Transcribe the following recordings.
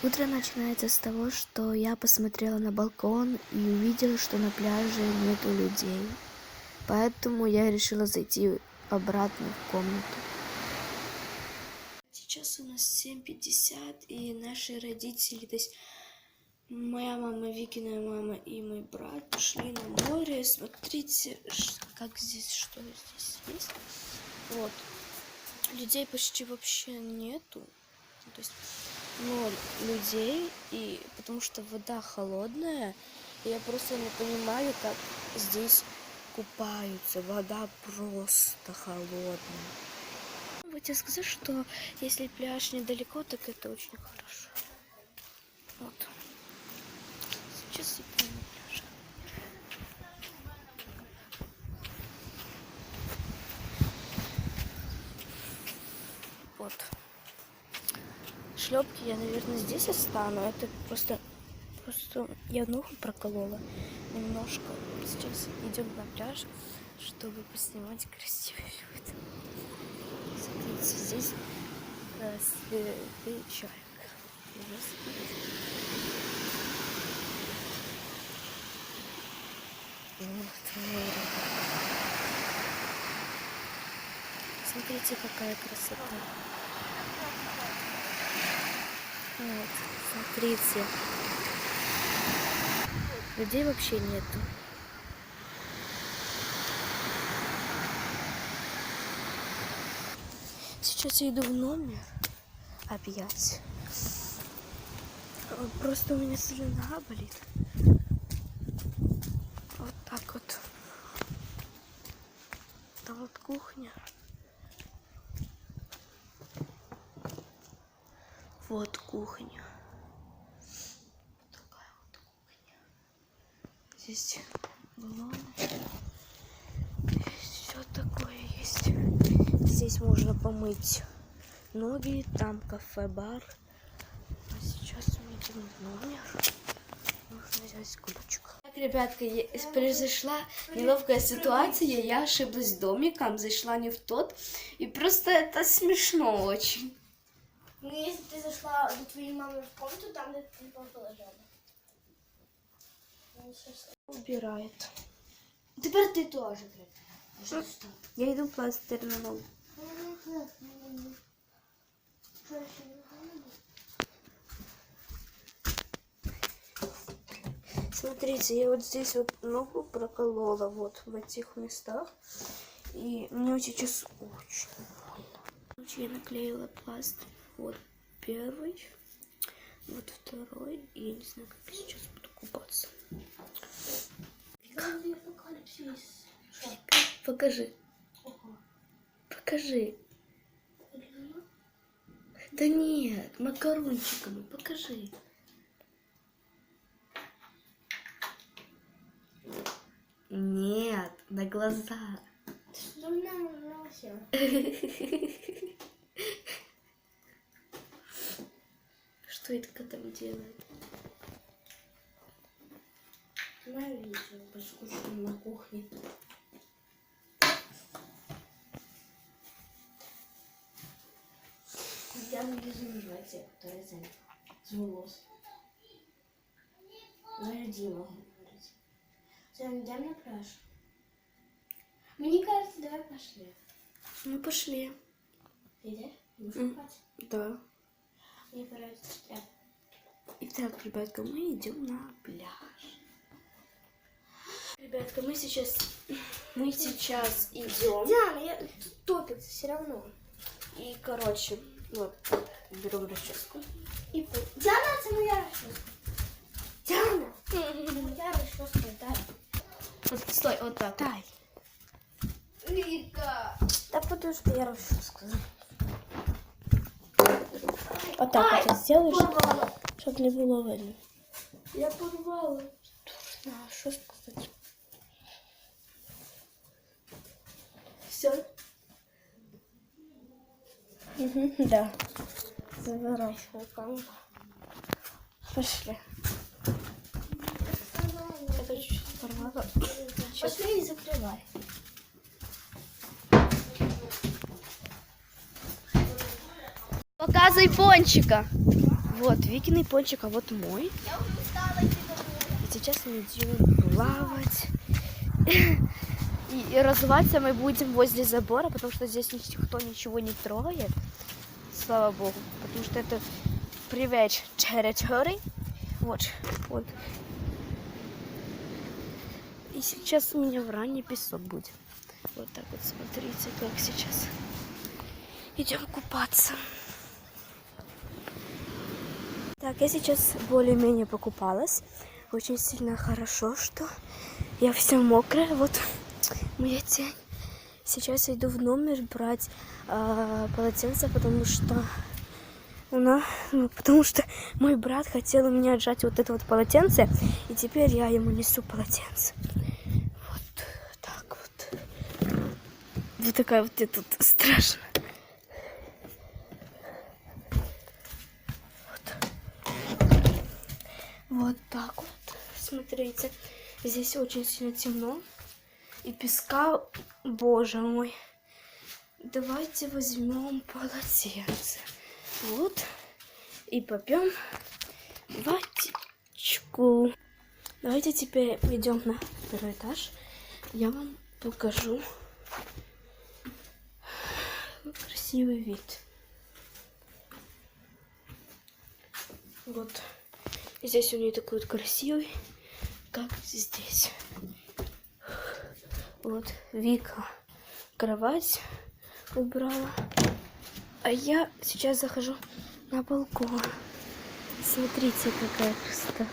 Утро начинается с того, что я посмотрела на балкон и увидела, что на пляже нету людей. Поэтому я решила зайти обратно в комнату. Сейчас у нас 7:50, и наши родители, то есть моя мама, Викина мама и мой брат пошли на море. Смотрите, как здесь, что здесь есть. Вот. Людей почти вообще нету. То есть 0 людей, и потому что вода холодная, и я просто не понимаю, как здесь купаются. Вода просто холодная. Хотела сказать, что если пляж недалеко, так это очень хорошо. Вот. Сейчас я пойду на пляж. Вот. Шлепки я, наверное, здесь остану. Это просто я ногу проколола немножко. Сейчас идем на пляж, чтобы поснимать красивый вид. Смотрите, здесь следы чаек. Смотрите, какая красота. Вот, смотрите. Людей вообще нету. Сейчас я иду в номер опять. Просто у меня нога болит. Вот так вот. Там вот кухня. Вот кухня. Такая вот кухня. Здесь баллоны. Все такое есть. Здесь можно помыть ноги. Там кафе-бар. А сейчас мы идем в номер. Нужно взять ключик. Так, ребятка, произошла неловкая ситуация. Я ошиблась домиком, зашла не в тот. И просто это смешно очень. Ну, если ты зашла до твоей мамы в комнату, там, где ты положила. Убирает. Теперь ты тоже, Я иду пластырь на ногу. Смотрите, я вот здесь вот ногу проколола, вот в этих местах. И мне сейчас очень больно. Я наклеила пластырь. Вот первый, вот второй. И я не знаю, как я сейчас буду купаться. Покажи. Покажи. Да нет, макарончиками. Покажи. Нет, на глаза. Что мне нравится? Что это там делает? Я видела, поскучно на кухне. Я не замерзла те, которые с волос. На людей могу говорить. Все, идем на пляж. Мне кажется, давай пошли. Ну, пошли. Ты идешь? Будешь купаться? Да. Мне пора идти. Итак, ребятка, мы идем на пляж. Ребятка, мы сейчас идем. Диана, я топится все равно. И, короче, вот, берем расческу. И Диана, это моя расческа. Диана, моя расческа, дай. Вот, стой, вот так. Дай. Вика. Да потому что я расческу. Вот так вот сделаешь, Порвала. чтобы не было видно. Я порвала. А, что сказать? Все. Да. Забирай свою камеру. Пошли. Это чуть-чуть порвало. Пошли и закрывай. Показывай пончика. Вот Викиный пончик, а вот мой. Я уже устала идти домой. И сейчас мы идем плавать. И разуваться мы будем возле забора, потому что здесь никто ничего не трогает. Слава богу. Потому что это private territory. Вот. Вот. И сейчас у меня в ранний песок будет. Вот так вот, смотрите, как сейчас. Идем купаться. Так, я сейчас более-менее покупалась. Очень сильно хорошо, что я вся мокрая. Вот моя тень. Сейчас я иду в номер брать полотенце, потому что потому что мой брат хотел у меня отжать вот это вот полотенце, и теперь я ему несу полотенце. Вот так вот. Вот такая вот я тут страшная. Вот так вот. Смотрите, здесь очень сильно темно. И песка, боже мой. Давайте возьмем полотенце. Вот. И попьем водичку. Давайте теперь пойдем на второй этаж. Я вам покажу красивый вид. Вот. Здесь у нее такой вот красивый, как здесь. Вот Вика кровать убрала. А я сейчас захожу на балкон. Смотрите, какая красота.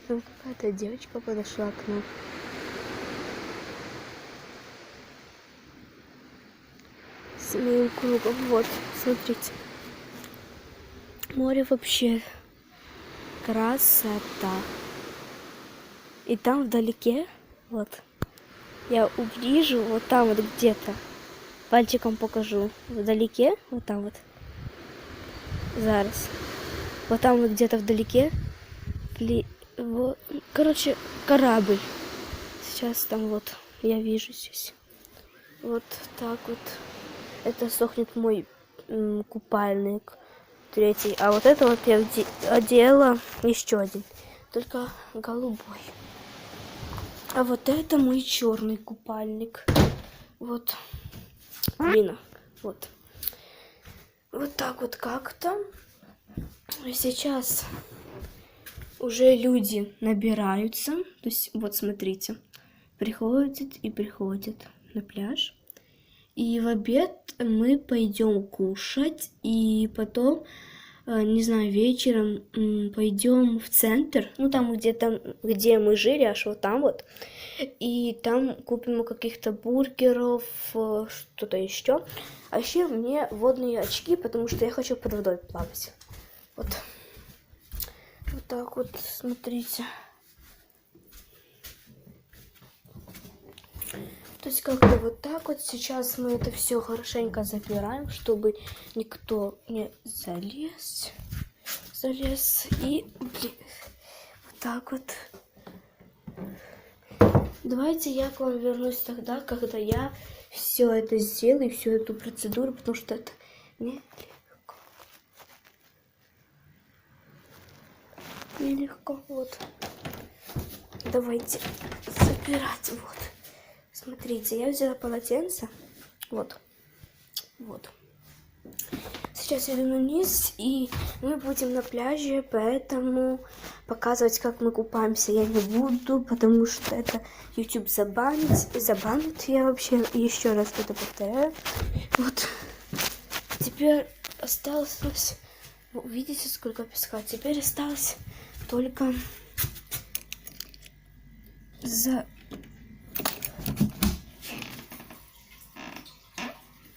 Там какая-то девочка подошла к нам. С моим кругом. Вот, смотрите. Море вообще красота. И там вдалеке, вот, я увижу, вот там вот где-то, пальчиком покажу, вдалеке, вот там вот, зараз, вот там вот где-то вдалеке, вот, короче, корабль. Сейчас там вот, я вижу здесь. Вот так вот. Это сохнет мой купальник. Третий. А вот это вот я одела еще один. Только голубой. А вот это мой черный купальник. Вот. Блин. Вот. Вот так вот как-то. Сейчас уже люди набираются. То есть, вот смотрите. Приходят и приходят на пляж. И в обед мы пойдем кушать. И потом, не знаю, вечером пойдем в центр. Ну, там где-то, где мы жили, аж вот там вот. И там купим каких-то бургеров, что-то еще. А еще мне водные очки, потому что я хочу под водой плавать. Вот. Вот так вот, смотрите. То есть как-то вот так вот. Сейчас мы это все хорошенько запираем, чтобы никто не залез. И вот так вот. Давайте я к вам вернусь тогда, когда я все это сделаю, всю эту процедуру, потому что это нелегко. Нелегко, вот. Давайте собирать, вот. Смотрите, я взяла полотенце. Вот. Вот. Сейчас я иду вниз, и мы будем на пляже, поэтому показывать, как мы купаемся, я не буду, потому что это YouTube забанит. Я вообще еще раз это повторяю. Вот. Теперь осталось... Видите, сколько песка? Теперь осталось только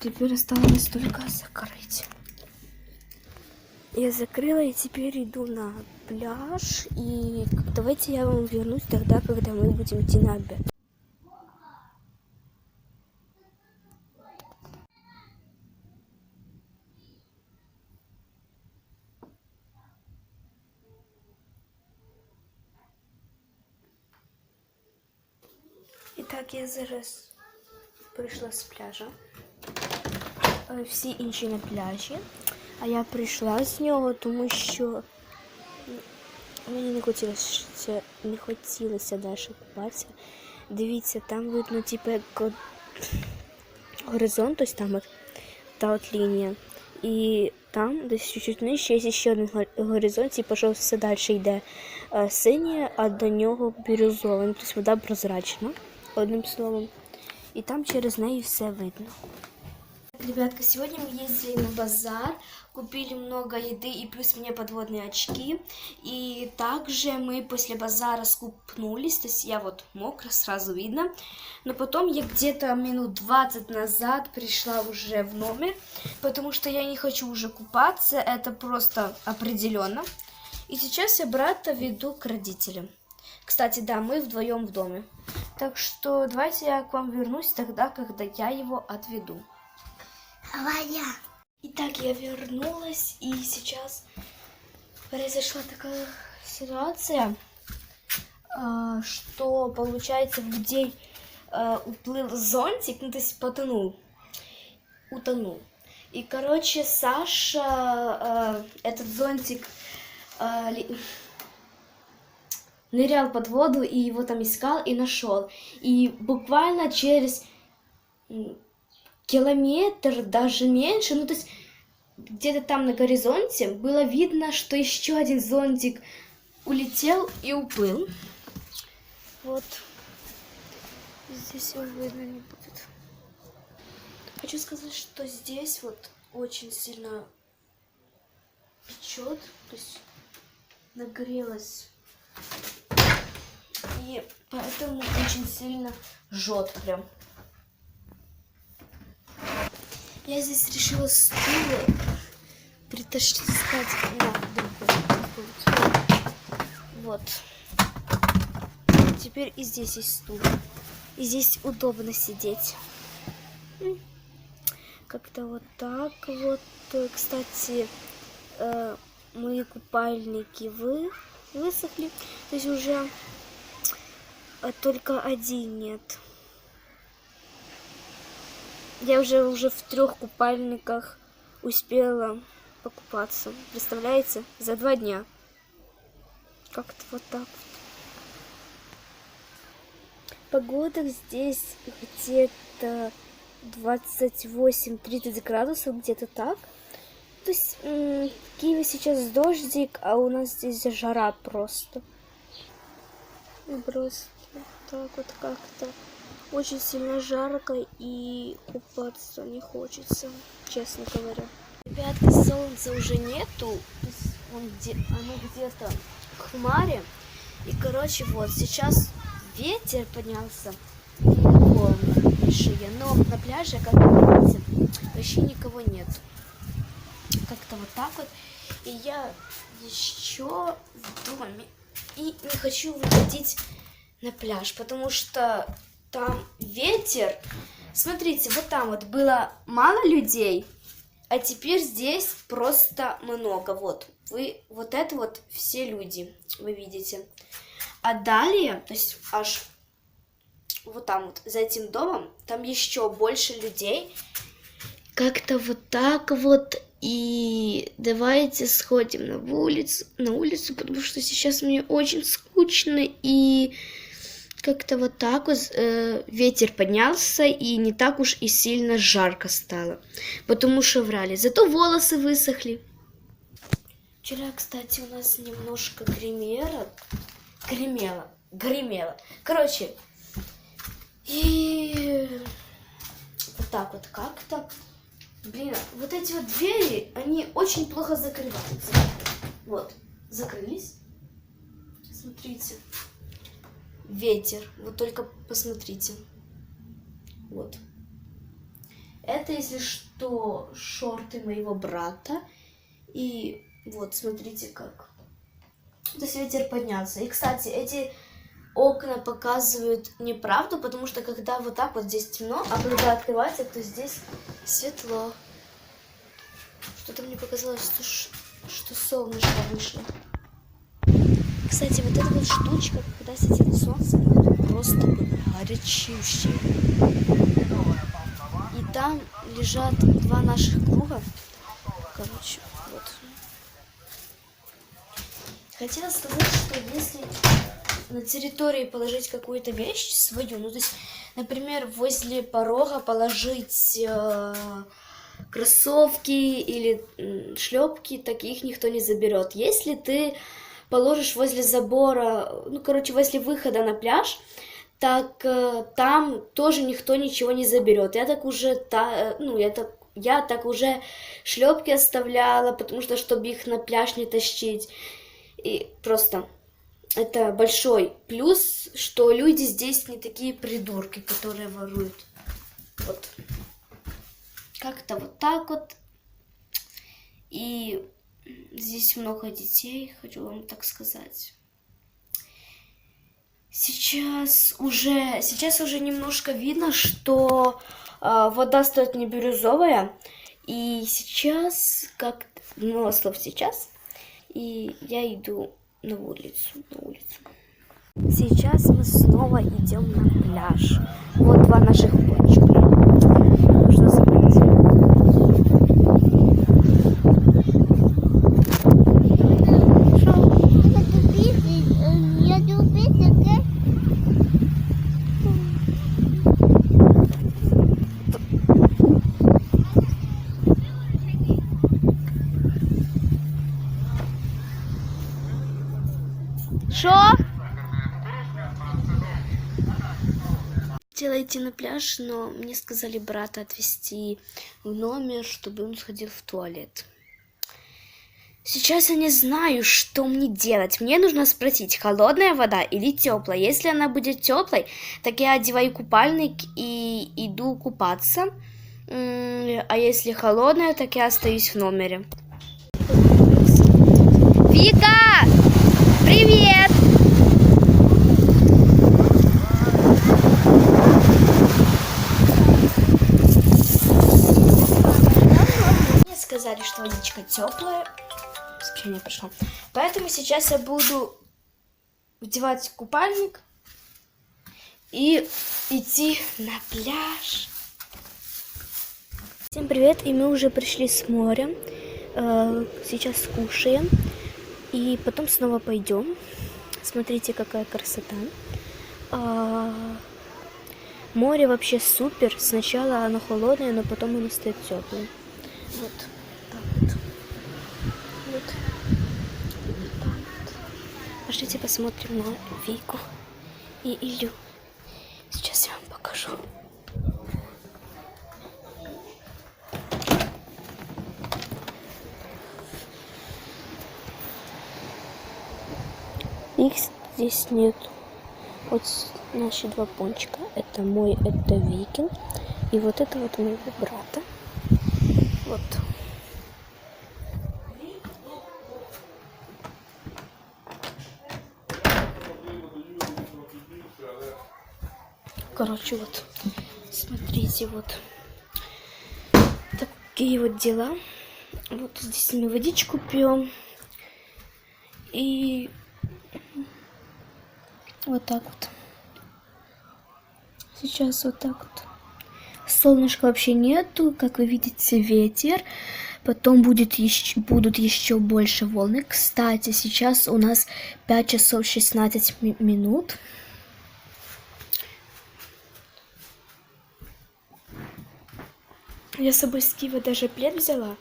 Теперь осталось только закрыть. Я закрыла, и теперь иду на пляж. И давайте я вам вернусь тогда, когда мы будем идти на обед. Итак, я зараз прийшла з пляжа. Всі інші на пляжі. А я прийшла з нього, тому що мені не хотілося далі купатися. Дивіться, там видно, типу, як горизонт, ось там от, та от лінія. І там, десь чуть-чуть нижче, є ще один горизонт, і пішов все далі йде синє, а до нього бірюзове. Тобто вода прозрачна, одним словом. И там через неї все видно. Ребятка, сегодня мы ездили на базар, купили много еды и плюс мне подводные очки. И также мы после базара скупнулись, то есть я вот мокрая, сразу видно. Но потом я где-то минут 20 назад пришла уже в номер, потому что я не хочу уже купаться, это просто определенно. И сейчас я брата веду к родителям. Кстати, да, мы вдвоем в доме. Так что давайте я к вам вернусь тогда, когда я его отведу. Давай я. Итак, я вернулась, и сейчас произошла такая ситуация, что, получается, в людей уплыл зонтик, ну, то есть утонул. И, короче, Саша этот зонтик нырял под воду, и его там искал, и нашел. И буквально через километр, даже меньше, ну то есть где-то там на горизонте было видно, что еще один зонтик улетел и уплыл. Вот. Здесь его видно не будет. Хочу сказать, что здесь вот очень сильно печет, то есть нагрелось. И поэтому очень сильно жжет прям. Я здесь решила стул притащить, вот. Теперь и здесь есть стул. И здесь удобно сидеть. Как-то вот так вот. Кстати, мои купальники высохли. То есть уже только один нет. Я уже в 3 купальниках успела покупаться. Представляете? За 2 дня. Как-то вот так вот. Погода здесь где-то 28-30 градусов, где-то так. То есть в Киеве сейчас дождик, а у нас здесь жара просто. Просто так вот как-то. Очень сильно жарко и купаться не хочется, честно говоря. Ребятки, солнца уже нету, оно где-то в хмаре. И, короче, вот, сейчас ветер поднялся, и волны большие. Но на пляже, как вы видите, вообще никого нет. Как-то вот так вот. И я еще в доме. И не хочу выходить на пляж, потому что там ветер. Смотрите, вот там вот было мало людей, а теперь здесь просто много. Вот, вот это вот все люди, вы видите. А далее, то есть аж вот там вот, за этим домом, там еще больше людей. Как-то вот так вот. И давайте сходим на улицу, потому что сейчас мне очень скучно. И как-то вот так вот ветер поднялся, и не так уж и сильно жарко стало. Потому что врали. Зато волосы высохли. Вчера, кстати, у нас немножко гремело. Короче, и вот так вот как-то. Блин, вот эти вот двери, они очень плохо закрываются. Вот, закрылись. Смотрите. Ветер. Вот только посмотрите. Вот. Это, если что, шорты моего брата. И вот, смотрите как. То есть ветер поднялся. И, кстати, эти окна показывают неправду, потому что когда вот так вот здесь темно, а когда открывается, то здесь светло. Что-то мне показалось, что солнышко вышло. Кстати, вот эта вот штучка, когда светило солнце, просто было горячущее. там лежат два наших круга. Короче, вот. Хотела сказать, что если на территории положить какую-то вещь свою, ну то есть, например, возле порога положить кроссовки или шлепки, так их никто не заберет. Если ты положишь возле забора, ну короче, возле выхода на пляж, так там тоже никто ничего не заберет. Я так уже, я так уже шлепки оставляла, потому что чтобы их на пляж не тащить. И просто это большой плюс, что люди здесь не такие придурки, которые воруют. Вот. Как-то вот так вот. И здесь много детей, хочу вам так сказать. Сейчас уже немножко видно, что вода стоит не бирюзовая. И сейчас, как много слов сейчас, и я иду на улицу. Сейчас мы снова идем на пляж. Вот два наших пончика. Нужно забрать. Что? Хотела идти на пляж, но мне сказали брата отвезти в номер, чтобы он сходил в туалет. Сейчас я не знаю, что мне делать. Мне нужно спросить, холодная вода или теплая. Если она будет теплой, так я одеваю купальник и иду купаться. А если холодная, так я остаюсь в номере. Вика! Привет! Мне сказали, что водичка теплая. Сообщение пришло. Поэтому сейчас я буду вдевать купальник и идти на пляж. Всем привет! И мы уже пришли с моря. Сейчас кушаем. И потом снова пойдем. Смотрите, какая красота. Море вообще супер. Сначала оно холодное, но потом оно стает теплым. Вот так вот. Вот. Так вот. Пошлите посмотрим на Вику и Илью. Сейчас я вам покажу. Их здесь нет. Вот наши два пончика. Это мой, это Викин. И вот это вот моего брата. Вот. Короче, вот. Смотрите, вот. Такие вот дела. Вот здесь мы водичку пьем. И вот так вот. Сейчас вот так вот. Солнышка вообще нету, как вы видите, ветер. Потом будут еще больше волны. Кстати, сейчас у нас 5 часов 16 минут. Я с собой с Киева даже плед взяла,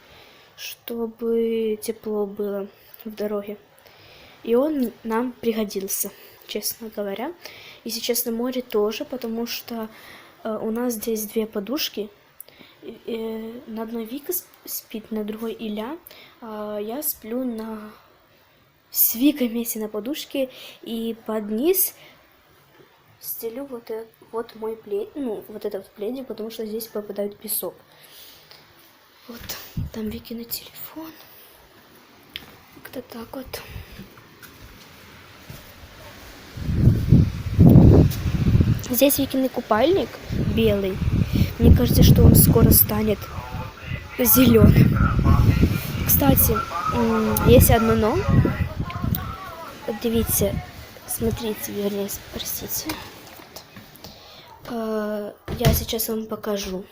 чтобы тепло было в дороге. И он нам пригодился, честно говоря. И сейчас на море тоже, потому что у нас здесь две подушки. На одной Вика спит, на другой Илья. Я сплю с Викой вместе на подушке. И под низ стелю вот мой плед, вот этот пледик, потому что здесь попадает песок. Вот, там Викин телефон. Как-то так вот. Здесь Викиный купальник белый. Мне кажется, что он скоро станет зеленым. Кстати, есть одно но. Вот дивіться, смотрите, вернее, простите. Я сейчас вам покажу.